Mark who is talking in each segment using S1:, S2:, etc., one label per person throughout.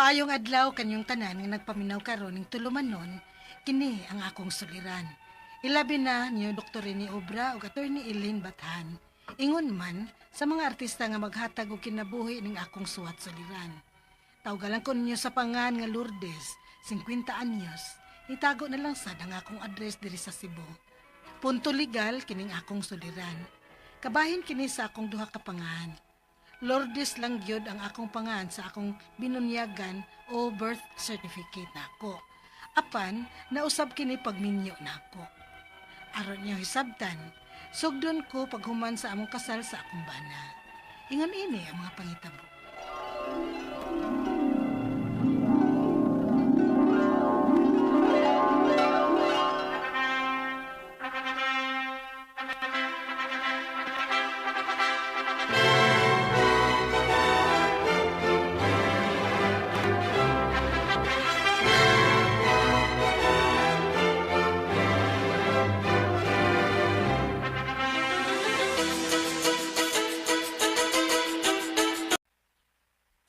S1: Maayong adlaw kanyong tanan nga nagpaminaw karon ning tulumanon, kini ang akong suliran. Ilabi na niyo Dr. Rene Obra ug Attorney Elaine Bathan. Ingon man sa mga artista nga maghatag og kinabuhi ning akong suwat suliran. Tawgalan ko ninyo sa pangan nga Lourdes, 50 anyos. Itago na lang sad ang akong address diri sa Cebu. Punto legal kining akong suliran. Kabahin kini sa akong duha ka pangan. Lourdes lang gyud ang akong pangan sa akong binunyagan o birth certificate nako. Apan, nausab kini pagminyo nako. Aron niyo hisabtan, sugdon ko paghuman sa among kasal sa akong bana. Ingon ini ang mga pangitabo.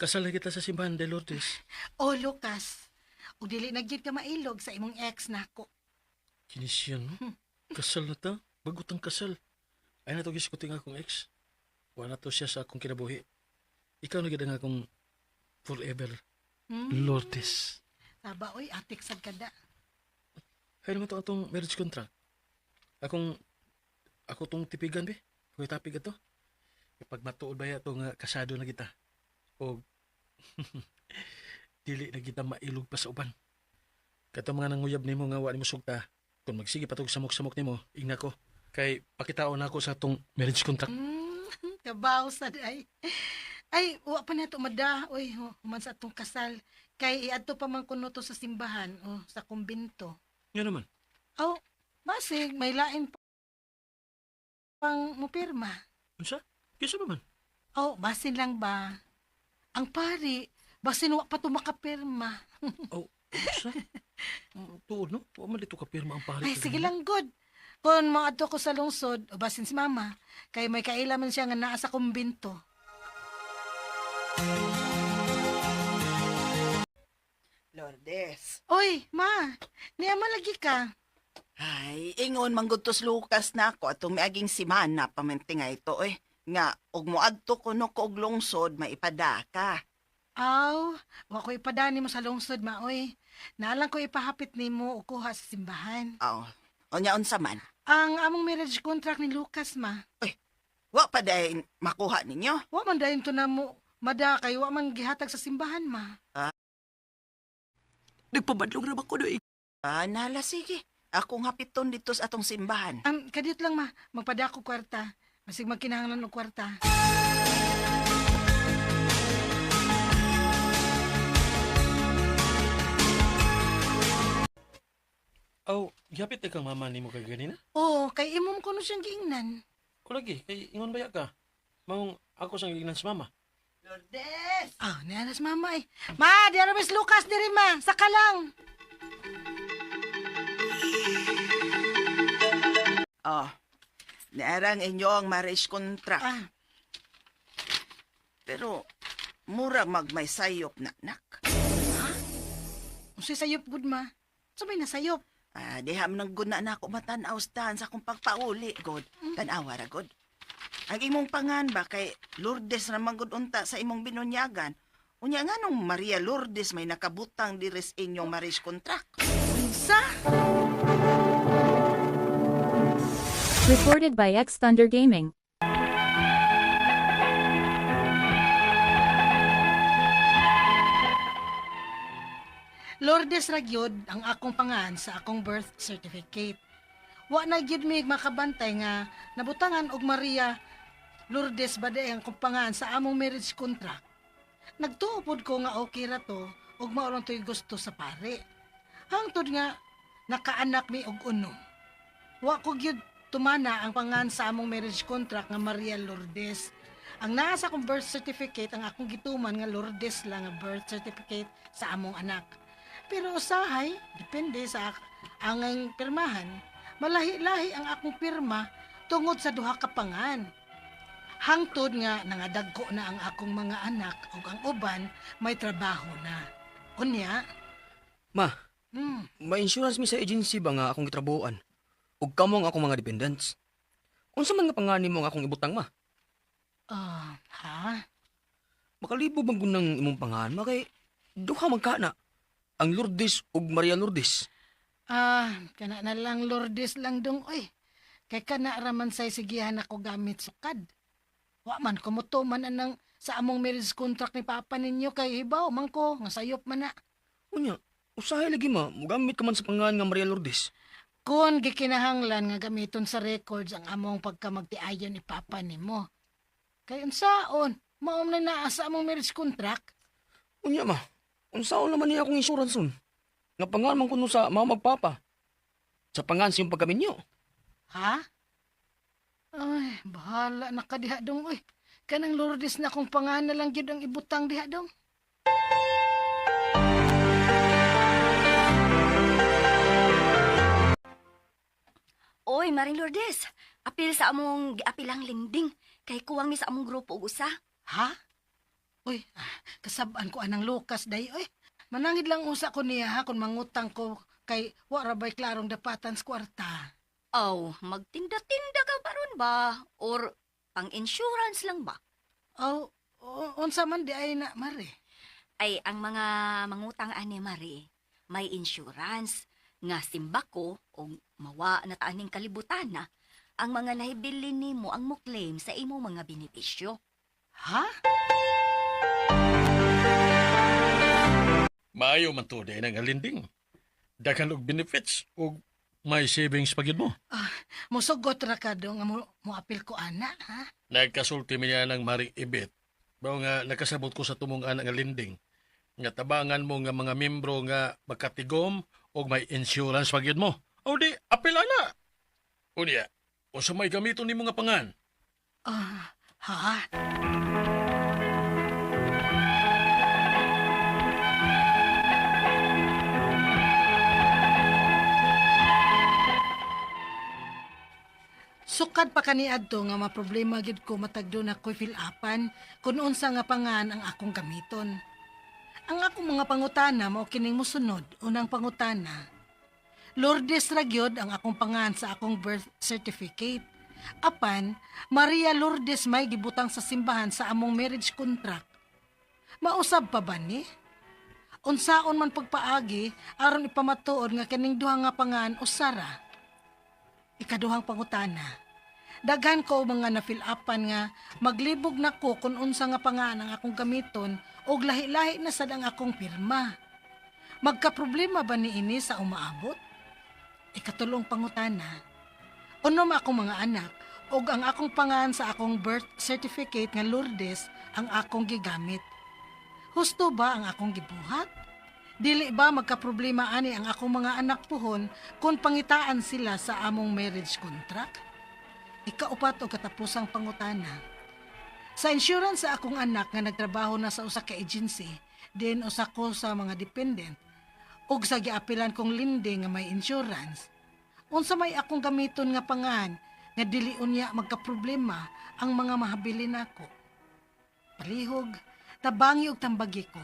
S2: Kasal na kita sa simbahan de Lourdes.
S1: O Lucas, ug dili na gyud ka mailog sa imong ex nako.
S2: Kinisyan, no? Kasal na ta? Bagutang kasal. Ay na to giskuting akong ex. Wala to siya sa akong kinabuhi. Ikaw na gid ang akong forever. Lourdes.
S1: Saba oy, atik sad kada.
S2: Hay naman to atong marriage contract. Ako tong tipigan be. Kung itapig ato. Kapag matuod ba to nga kasado na kita. O dili na kita mailog pa sa uban. Kato mga nanguyab nimo nga wa nimo sugta. Kung magsige patog samok-samok nimo, ingna ko. Kay pakitaon ako sa atong marriage contract.
S1: Kabaw sad ay. Ay, wa pa na ito mada. Uy, human sa atong kasal. Kay iadto pa man kuno to sa simbahan o sa kumbinto.
S2: Nga naman.
S1: Aw, basig, may lain pang mupirma.
S2: Unsa? Kisa ba man?
S1: Aw, basin lang ba? Ang pari, basin wa pa to makapirma.
S2: Oh, unsa? Tuod no? Wa man dito ka pirma ang pari.
S1: Ay, sige lang, good. Kung maadto ko sa lungsod, o basin si mama, kay may kailaman siya nga naa sa kumbinto.
S3: Lourdes.
S1: Oy, ma, niya malagi ka.
S3: Ay, ingon manggutos Lucas na ako atong miaging simana pamintinga ito Nga, og moadto ko no ko og lungsod maipada ka.
S1: Aw, wa ko ipadani mo sa lungsod, ma, oy. Naalang ko ipahapit nimo o kuha sa simbahan.
S3: Aw, onya unsa man.
S1: Ang among marriage contract ni Lucas, ma.
S3: Wa pa dayon makuha ninyo.
S1: Wa man dayon to na mo, mada kay wa man gihatag sa simbahan, ma.
S4: Nagpabadlong ra ba ko doy?
S3: Nala sige. Akong hapiton dito sa atong simbahan.
S1: Kadiyot lang, ma. Magpada ko kwarta. Masig magkinahanglan og kwarta.
S2: Aw, gihapit kang mama nimo kay ganina?
S1: Oo, kay imom ko no siyang giingnan.
S2: Kulagi, kay ingon baya ka. Maong ako sang giingnan sa mama.
S3: Lourdes!
S1: Nianas mama eh. Ma, di Miss Lucas diri ma. Saka lang.
S3: Naarang inyo ang marriage contract. Pero, murag magmay sayop na nak.
S1: Unsay sayop gud ma. Sabay na sayop.
S3: Diham nang guna na ako matanaw sa akong pagpauli, God. Tanawa ra, God. Ang imong pangan ba kay Lourdes naman gud unta sa imong binunyagan. Unya nga nung Maria Lourdes may nakabutang diris inyong marriage contract.
S1: Unsa?
S5: Recorded by X Thunder Gaming.
S1: Lourdes ra gyud ang akong pangan sa akong birth certificate. Wa na gyud mi makabantay nga nabutangan og Maria Lourdes bade ang akong pangan sa among marriage contract. Nagtuupod ko nga okay ra to ug mao lang to'y gusto sa pare. Hangtod nga nakaanak mi og uno. Wa ko gyud tumana ang pangan sa among marriage contract nga Maria Lourdes. Ang nasa akong birth certificate ang akong gituman nga Lourdes lang nga birth certificate sa among anak. Pero usahay, depende sa angay pirmahan, malahi-lahi ang akong pirma tungod sa duha ka pangan. Hangtod nga nangadagko na ang akong mga anak ug ang uban may trabaho na. Unya?
S4: Ma,
S1: Hmm.
S4: may insurance mi sa agency ba nga akong gitrabuan? Ug kamo ang akong mga dependents. Unsa man nga pangani mo nga akong ibutang, ma?
S1: Ha?
S4: Makalibo bang gunang imong pangan, ma, kay duha man kana. Ang Lourdes ug Maria Lourdes.
S1: Kana na lang Lourdes lang dong, oy. Kay kana raman say sigihan ako gamit sukad. Wa man kumuto man anang sa among marriage contract ni papa ninyo kay hibaw man ko nga sayop man na.
S4: Unya, usahay lagi, ma, mugamit ka man sa pangan nga Maria Lourdes.
S1: Kun gikinahanglan nga gamiton sa records ang among pagkamagtiayon ni papa nimo. Kay unsaon, maom na naa sa among marriage contract.
S4: Unya, ma, unsaon naman niya akong insurance nun? Nga pangan man kuno sa mga magpapa. Sa pangan siyong pagkaminyo.
S1: Ha? Ay, bahala na ka diha dong, oy. Kanang Lourdes na kung pangana lang gyud ang ibutang diha dong.
S5: Oy, Maring Lourdes, apil sa among giapilang linding kay kuwang ni sa among grupo og usa.
S1: Ha? Uy, kasabaan ko anang Lucas day, oy. Manangid lang usa ko niya ha kung mangutang ko kay wara ba'y klarong dapatan sa kwarta.
S5: Aw, magtinda-tinda ka baron ba? Or pang-insurance lang ba?
S1: Oh, unsa man di ay na, Mare?
S5: Ay, ang mga mangutang ani Mari, may insurance nga simbako o mawa na taaning kalibutan na ang mga nahibili nimo ang mo-claim sa imo mga benepisyo.
S1: Ha?
S2: Maayo man to day nga linding. Daghan og benefits ug may savings pagid mo.
S1: Musugot ra ka dong nga mo apil ko ana, ha?
S2: Nagkasulti niya ng Maring Ibet. Bao nga nakasabot ko sa tumong anak nga linding. Nga tabangan mo nga mga membro nga magkatigom o may insurance pagid mo. O di, apil ana. Unya, o sa may gamiton ni mga pangan.
S1: Ha? Sukad pa kaniadto nga maproblema gid ko matagdo na ko'y fill-upan kung unsa nga pangan ang akong gamiton. Ang akong mga pangutana mao kining mosunod. Unang pangutana, Lourdes ra gyud ang akong pangan sa akong birth certificate. Apan, Maria Lourdes may gibutang sa simbahan sa among marriage contract. Mausab pa ba ni? Unsaon man pagpaagi aron ipamatuod nga kining duha nga pangan usara. Ikaduhang pangutana, daghan ko mga na-fill-upan nga maglibog na ko kung unsa nga pangan ang akong gamiton og lahi-lahi na sad ang akong pirma. Magkaproblema ba ni ini sa umaabot? Ikatulong pangutana, unom akong mga anak og ang akong pangan sa akong birth certificate nga Lourdes ang akong gigamit. Husto ba ang akong gibuhat? Dili ba magkaproblema ani ang akong mga anak puhon kung pangitaan sila sa among marriage contract? Ikaupat o katapusang pangutana. Sa insurance sa akong anak nga nagtrabaho na sa usa ka agency, din usa ko sa mga dependent, ug sa giapilan kong linding nga may insurance, unsa may akong gamiton nga pangan nga dili unya magkaproblema ang mga mahabili nako. Palihog, tabangi og tambagi ko.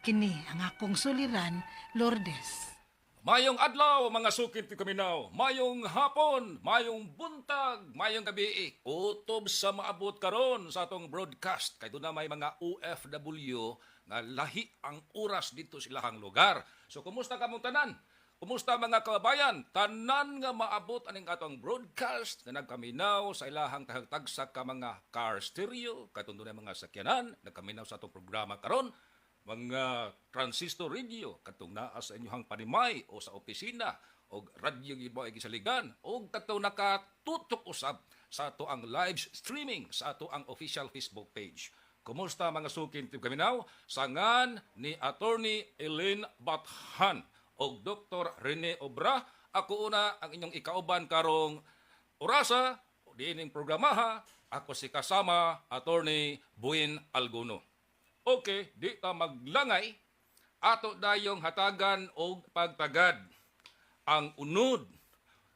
S1: Kini ang akong suliran, Lourdes.
S6: Mayong adlaw, mga sukit ti Kaminaw. Mayong hapon, mayong buntag, mayong gabi. Utob sa maabot karon sa atong broadcast. Kay doon na may mga OFW nga lahi ang oras dito sa ilahang lugar. So, kumusta ka mong tanan? Kumusta mga kababayan? Tanan nga maabot aning atong broadcast nga nagkaminaw sa ilahang tahagtagsa ka mga car stereo. Katundo na mga sakyanan, nagkaminaw sa atong programa karon. Mga transistor radio katong naa sa inyong panimay o sa opisina o radyo gibaw ay gisaligan o katong nakatutok usab sa ato ang live streaming sa ato ang official Facebook page. Kumusta mga sukin ti Kaminaw? Sangan ni Attorney Elaine Bathan o Dr. Rene Obra. Ako una ang inyong ikauban karong orasa o diining programaha. Ako si kasama Attorney Buin Alguno. Okay, di ta maglangay, ato dayong hatagan o pagtagad. Ang unod,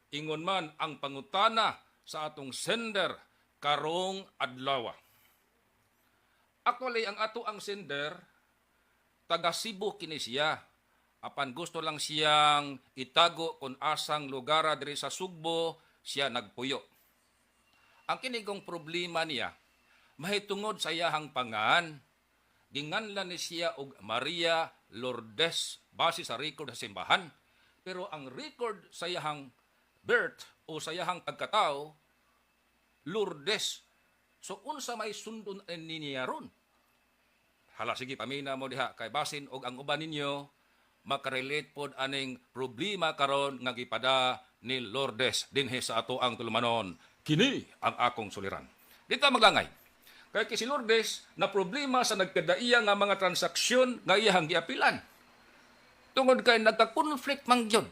S6: ingon man ang pangutana sa atong sender karong adlaw. Actually, ang ato ang sender, taga Cebu kini siya. Apan gusto lang siyang itago kung asang lugar diri sa Sugbo siya nagpuyo. Ang kinigong problema niya, mahitungod sa iyahang pangan, ginganlan ni siya og Maria Lourdes base sa record sa simbahan. Pero ang record sa iyahang birth o sa iyahang pagkatao, Lourdes. So unsa may sundon niya ron? Hala, sige, pamina mo diha kay basin og ang uban ninyo makarelate pod aning problema karon nga gipada ni Lourdes dinhi sa ato ang tulumanon. Kini ang akong suliran. Dito maglangay. Kay si Lourdes na problema sa nagkadaiya nga mga transaksyon nga iyang giapilan. Tungod kay nagka-conflict man gyud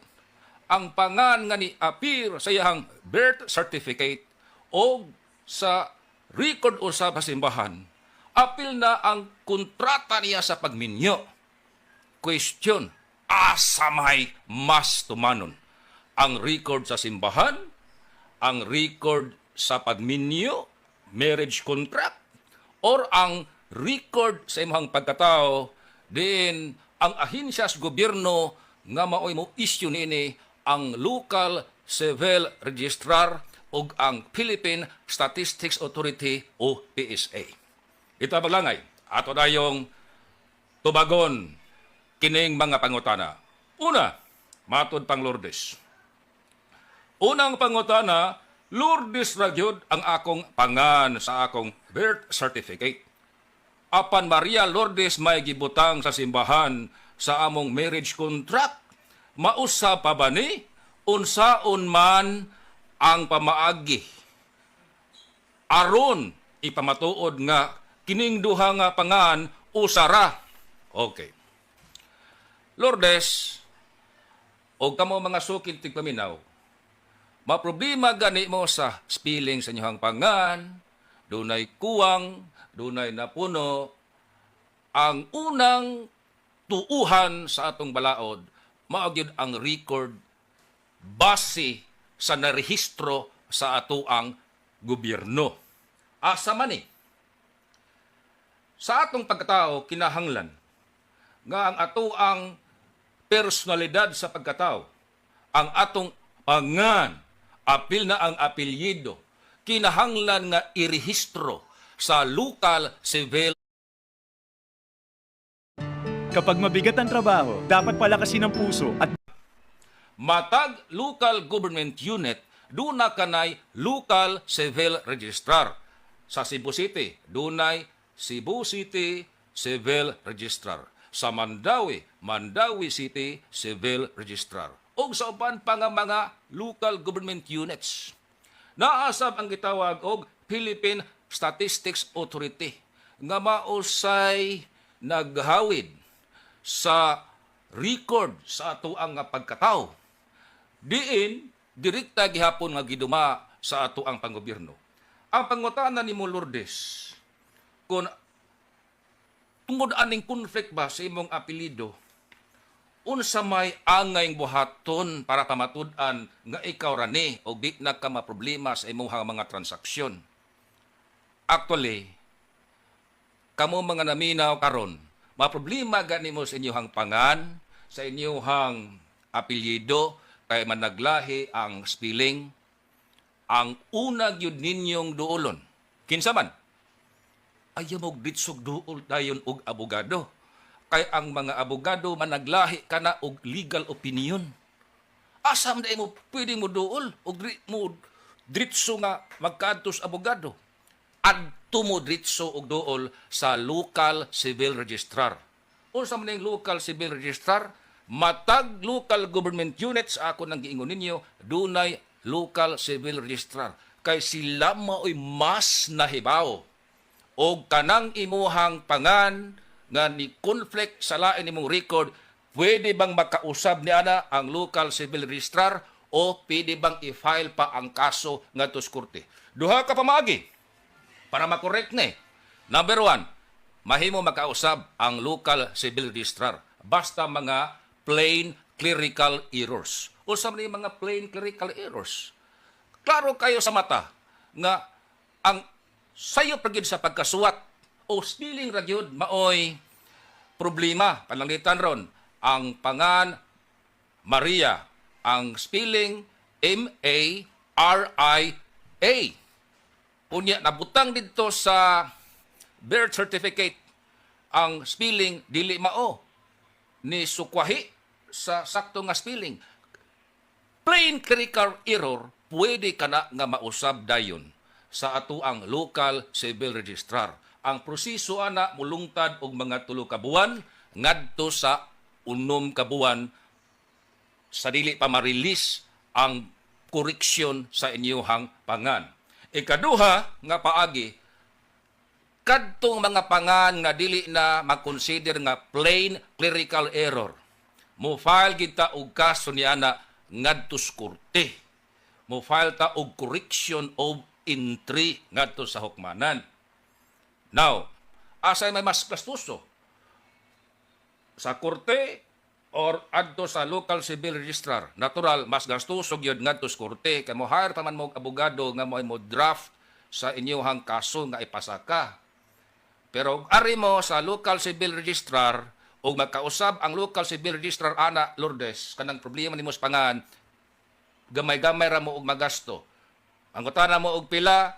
S6: ang pangan nga ni appear sa iyang birth certificate o sa record o sa pasimbahan. Apil na ang kontrata niya sa pagminyo. Question, asa may mas tumanon? Ang record sa simbahan, ang record sa pagminyo, marriage contract, or ang record sa imong pagkatao, din ang ahensya sa gobyerno nga maoy mo issue niini ang local civil registrar o ang Philippine Statistics Authority o PSA. Ito ang maglangay. Ato dayong tubagon kining mga pangutana. Una, matod pang Lourdes. Unang pangutana, Lourdes ra gyud ang akong pangan sa akong birth certificate. Apan Maria Lourdes may gibutang sa simbahan sa among marriage contract. Mausa pa ba ni? Unsaon man ang pamaagi. Aron ipamatuod nga kining duha nga pangan usara. Okay. Lourdes, o kamo mga sukid tigpaminaw, maproblema gani mo sa spilling sa inyong pangan, dunay kuwang, dunay napuno, ang unang tuuhan sa atong balaod, maagyod ang record base sa narehistro sa atoang gobyerno. Asa man ni? Sa atong pagkatao, kinahanglan nga ang atoang personalidad sa pagkatao, ang atong pangan, apil na ang apelyido, kinahanglan nga irehistro sa local civil.
S7: Kapag mabigat ang trabaho, dapat palakasin ang puso at
S6: Matag local government unit, duna kanay local civil registrar. Sa Cebu City, dunay Cebu City Civil Registrar. Sa Mandawi, Mandawi City Civil Registrar. O sa uban pa nga mga local government units. Naasab ang gitawag og Philippine Statistics Authority nga mausay naghawid sa record sa atoang nga pagkatao. Diin, direkta gihapon nga giduma sa atoang panggobyerno. Ang pangutana ni Lourdes, kung tungod aning conflict ba sa imong apelido, unsa may angay buhaton para pamatud-an nga ikaw rani o di na ka maproblema sa imong mga transaksyon. Actually, kamo mga naminaw karon, maproblema gani mo sa inyong pangan, sa inyong apelyido, kay managlahi ang spelling, ang una gyud ninyong duolon. Kinsa man? Ayaw mo ditsog duol dayon og abogado. Kay ang mga abogado managlahi kana og legal opinion. Asam na mo pwede mo duol og mo dritso nga magkaadtos abogado. Adto mo dritso og duol sa local civil registrar. Unsa man ning local civil registrar? Matag local government units ako nang giingon ninyo, dunay local civil registrar. Kay sila mao'y mas nahibaw o kanang imuhang pangan nga ni conflict sa lain imong record, pwede bang makausab ni ana ang local civil registrar o pwede bang i-file pa ang kaso ngadto sa korte? Duha ka pamaagi para makorek ni. Number 1, mahimo makausab ang local civil registrar basta mga plain clerical errors. O sa mga plain clerical errors. Klaro kayo sa mata nga ang sayo pagid sa pagkasuwat o spelling ra gyud maoy problema pananglitan ron ang pangan Maria, ang spelling M-A-R-I-A. Unya nabutang dito sa birth certificate ang spelling dili mao ni sukwahi sa sakto nga spelling. Plain clerical error pwede kana nga mausab dayon sa ato ang local civil registrar. Ang proseso ana mulungtad og mga 3 ka buwan ngadto sa 6 ka buwan sa dili pa ma-release ang koreksyon sa inyong pangan. Ikaduha nga paagi, kadtong mga pangan nga dili na mag-consider nga plain clerical error, mo file kita og kaso ni ana ngadto sa korte. Mo file ta og correction of entry ngadto sa hukmanan. Now, asay may mas gastuso sa korte or adto sa local civil registrar. Natural, mas gastuso gyud ngadto sa korte kay mo hire pa man mo og abogado nga mo draft sa inyong kaso nga ipasaka. Pero ari mo sa local civil registrar o magkausab ang local civil registrar ana Lourdes kanang problema nimo sa pangan, gamay-gamay ra mo og magasto. Ang utana mo og pila,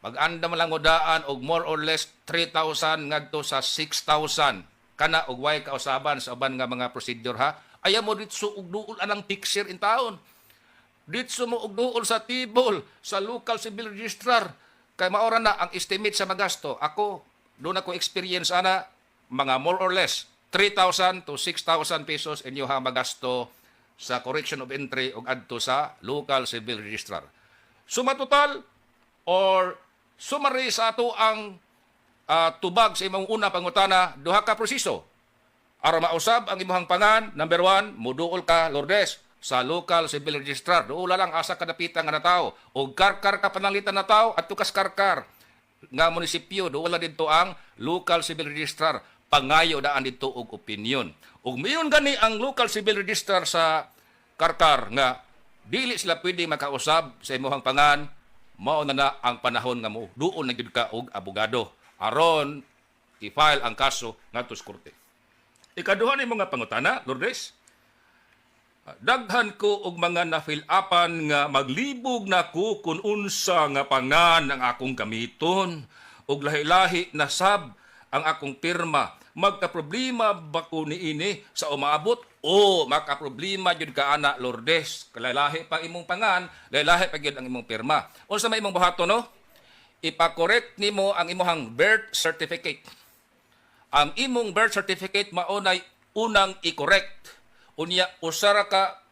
S6: mag-anda mo lang o daan og more or less 3,000 ngadto sa 6,000 kana og way kausaban sa uban nga mga procedure ha. Ayaw mo ditso og duol anang picture in town. Ditso mo og duol sa tibol sa local civil registrar kay maora na ang estimate sa magasto. Ako doon ako experience ana mga more or less 3,000 to 6,000 pesos inyo ha magasto sa correction of entry og adto sa local civil registrar. Suma total or summary sa ato ang tubag sa imong una pangutana, duha ka proseso. Aron mausab ang imong pangan, number 1, muduol ka Lourdes sa local civil registrar. Duula lang asa kadapitan nga na tao. Og karkar ka pananglitan na tao at tukas karkar nga munisipyo duula didto ang local civil registrar. Pangayo daan didto og opinion. Ug mayon gani ang local civil registrar sa karkar nga dili sila pwede makausab sa imong pangan, mao na ang panahon nga mo duol na gyud ka og abogado aron i-file ang kaso ngadto sa korte. Ikaduha ni mga pangutana, Lourdes. Daghan ko og mga na-fill-upan nga maglibog na ko kung unsa nga pangan ang akong gamiton og lahi-lahi na sab ang akong pirma. Magka-problema ba ko niini sa umaabot o makaproblema jud ka ana Lourdes? Kalalahi pa imong pangan, lahi-lahi pa gyud ang imong pirma. Unsa may imong buhaton no? Ipa-correct nimo ang imong birth certificate. Ang imong birth certificate maunay unang i-correct. Unya usara ka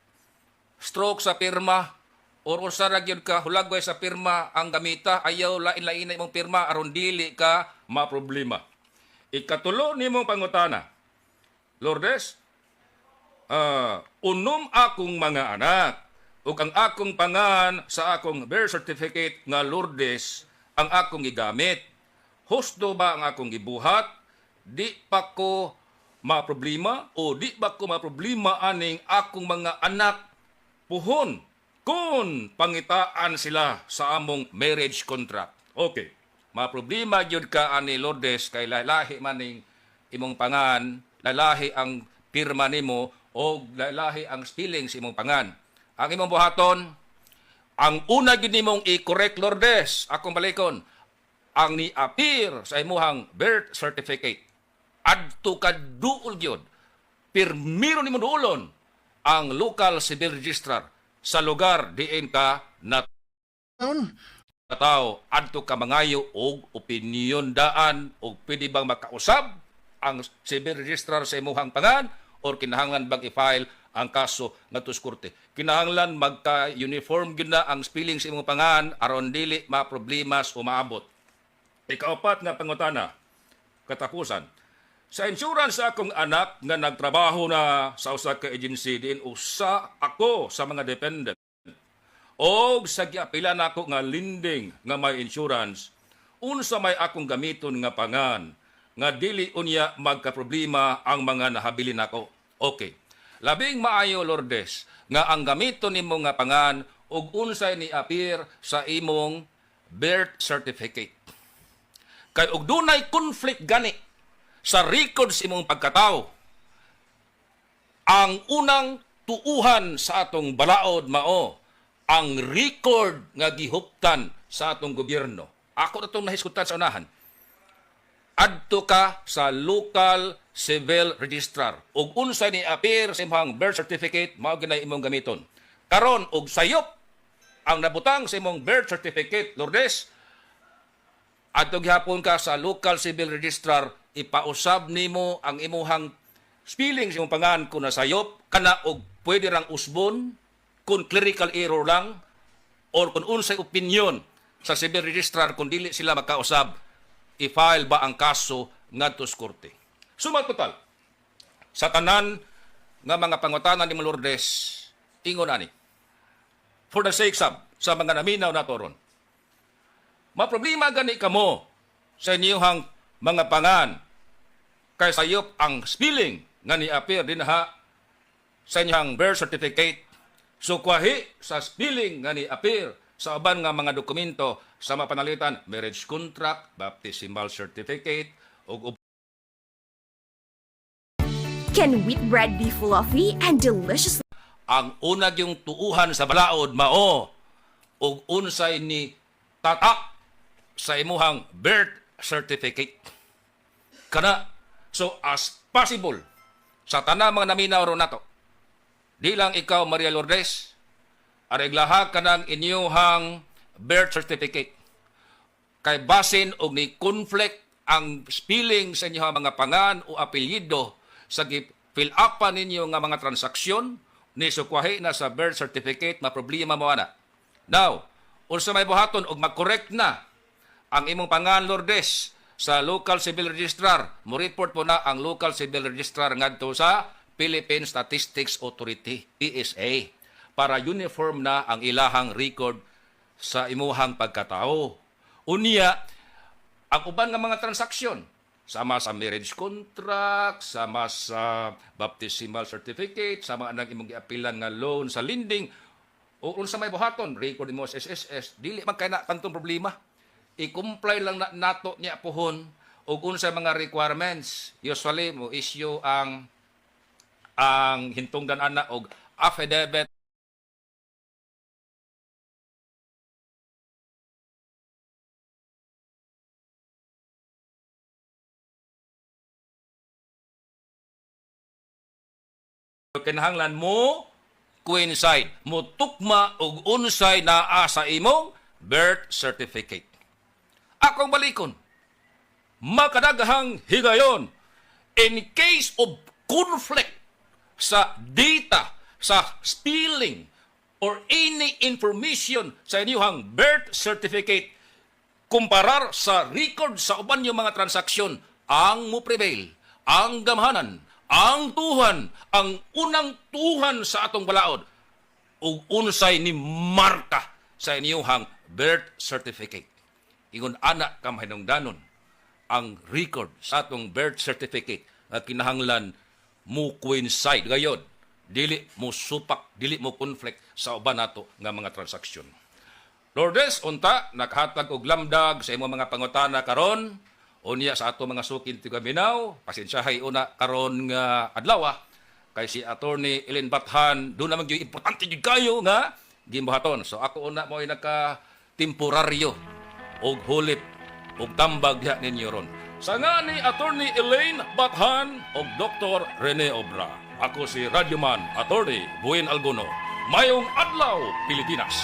S6: stroke sa pirma or usara gyud ka hulagway sa pirma ang gamita, ayaw lain-lain na imong pirma aron dili ka maproblema. Ikatulo nimong pangutana, Lourdes, unom akong mga anak ug ang akong pangan sa akong birth certificate nga Lourdes ang akong gigamit. Husto ba ang akong gibuhat? Di pa ko maproblema o di ba ko maproblema aning akong mga anak puhon kung pangitaan sila sa among marriage contract? Okay. Maproblema gyud ka ani Lourdes kay lahi maning imong pangan, lalahi ang pirma nimo o lalahi ang spelling sa imong pangan. Ang imong buhaton, ang una gyud nimong i-correct Lourdes, akong balikon, ang ni-appear sa imuhang birth certificate. Adto ka duol gyud. Pirmiro nimo duolon ang local civil registrar sa lugar diin ka tao adto ka mangayo og opinion daan og pwede bang makausab ang civil registrar sa imuhang pangan or kinahanglan bang i-file ang kaso ngadto sa korte. Kinahanglan magka-uniform gyud na ang spelling sa imong pangan aron dili maproblemas o maabot. Ikaapat nga pangutana, katapusan. Sa insurance sa akong anak nga nagtrabaho na sa usa ka agency diin usa ako sa mga dependent. Og sa giapila nako nga lending nga may insurance, unsa may akong gamiton nga pangan nga dili unya magka-problema ang mga nahabilin nako. Okay. Labing maayo Lourdes nga ang gamiton nimo nga pangan ug unsay ni-appear sa imong birth certificate. Kay og dunay conflict gani sa record sa imong pagkatao. Ang unang tuuhan sa atong balaod mao ang record nga gihuptan sa atong gobyerno. Ako na itong nahiskutan sa unahan. Adto ka sa local civil registrar. Ug unsay ni appear sa imong birth certificate, mao ginay imong gamiton. Karon og sayop ang nabutang sa imong birth certificate, Lourdes, adto gihapon ka sa local civil registrar, ipausab nimo ang imuhang spelling sa imong pangan kung nasayop kana og pwede rang usbon kung clerical error lang or kung unsay opinion sa civil registrar kung dili sila makausab, i-file ba ang kaso ngadto sa korte. Summa total, sa tanan nga mga pangutanan ni Lourdes, ingon ani. For the sake sa mga naminaw na toron. Maproblema gani kamo sa inyong mga pangan kay sayop ang spelling nga ni-appear dinha sa inyong birth certificate. So kwahi sa spelling nga ni-appear sa uban nga mga dokumento sa mapanalitan, marriage contract, baptismal certificate, ug
S8: Can wheat bread be fluffy and delicious?
S6: ang unag yung tuuhan sa balaod mao ug unsay ni tatak sa imuhang birth certificate. Kana, so as possible sa tanang mga naminaw ron nato, di lang ikaw, Maria Lourdes, areglaha ka ng inyuhang birth certificate. Kay basin og ni conflict ang spelling sa inyong mga pangan o apelyido sa fill upan ninyo nga mga transaksyon ni sukwahi na sa birth certificate, maproblema mo ana. Now, unsa may buhaton og mag-correct na ang imong pangan, Lourdes, sa local civil registrar, mo report po na ang local civil registrar ngadto sa Philippine Statistics Authority, PSA, para uniform na ang ilahang record sa imuhang pagkatao. Unya, ang uban nga mga transaksyon, sama sa marriage contract, sama sa baptismal certificate, sama ang imong giapilan nga loan sa lending, o unsa may buhaton, record mo sa SSS, dili man kay na kantong problema. I-comply lang na nato niya pohon o unsa mga requirements. Usually mo issue ang hintungdan ana og affidavit kinahanglan mo coincide, mo tukma og unsay naa sa imong birth certificate. Akong balikon, makadaghang higayon in case of conflict sa data, sa spelling, or any information sa inyong birth certificate kumparar sa record sa uban yung mga transaksyon, ang mo prevail, ang gamhanan, ang tuhan, ang unang tuhan sa atong balaod, ug unsay ni marka sa inyong birth certificate. Ingon ana kam hinungdanon ang record sa atong birth certificate nga kinahanglan mo coincide gayod, dili mo supak, dili mo conflict sa uban nato nga mga transaksyon. Lourdes, unta nakahatag og lamdag sa imong mga pangutana karon. Unya sa ato mga sukin tiga Minaw, pasensyahay una karon nga adlaw kay si Attorney Ellen Bathan do naman gyud importante gyud kayo nga gimbuhaton. So ako una mo ay naka temporaryo og hulip og tambag diha ninyo ron. Sa nga ni Attorney Elaine Bathan og Dr. Rene Obra. Ako si Radyoman Attorney Buen Alguno. Mayong adlaw, Pilipinas.